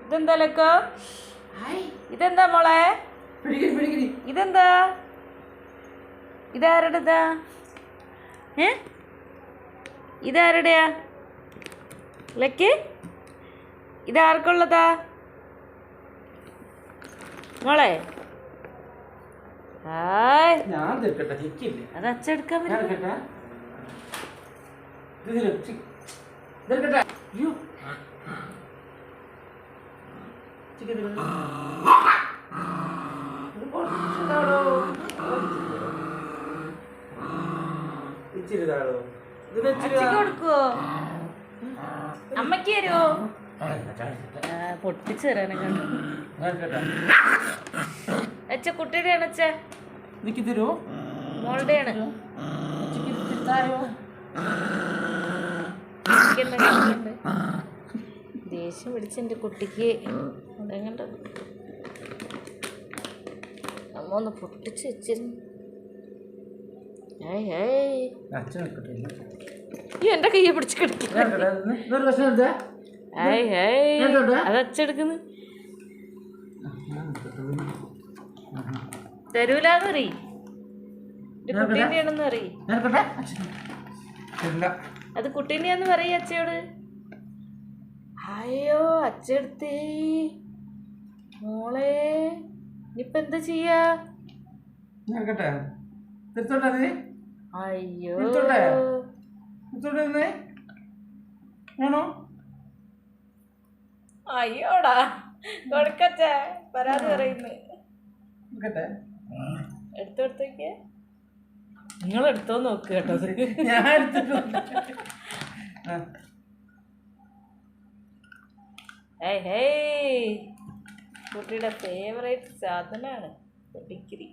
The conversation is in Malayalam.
ഇതെന്താ ലക്കോ? ഇതെന്താ മോളെ? ഇതെന്താ? ഇതാരുടെതാ? ഇതാരുടെയാ ലക്ക്? ഇതാർക്കുള്ളതാ മോളെ? അത് അച്ചെടുക്കാൻ കൊടുക്കുവോ? അമ്മക്ക് തരുവോ? പൊട്ടിച്ചു തരാനെ കണ്ടു. അച്ഛ കുട്ടിയുടെ ആണ് അച്ഛ. മോളുടെയാണ്. ദേഷ്യം പിടിച്ച എൻ്റെ കുട്ടിക്ക് അതെങ്ങണ്ട അമ്മ ഒന്ന് പൊട്ടിച്ച് വെച്ചിരുന്നു. ഈ എൻ്റെ കയ്യെ പിടിച്ച് കിടക്കില്ല. അത് അച്ചെടുക്കുന്നു. തരൂലെന്ന് അറിയ കുട്ടീൻ്റെയാണെന്ന് അറിയ. അത് കുട്ടീൻ്റെയാന്ന് പറയ അച്ഛയോട്. അയ്യോ അച്ചെടുത്തേ മോളെ. ഇനിയിപ്പോ എന്താ ചെയ്യാ? അയ്യോ അയ്യോടാ കൊടുക്കച്ച പരാതി പറയുന്നു. എടുത്തോക്കെ നിങ്ങൾ എടുത്തോ നോക്ക് കേട്ടോ. കുട്ടിയുടെ ഫേവറേറ്റ് സാധനമാണ് ഡിഗ്രി.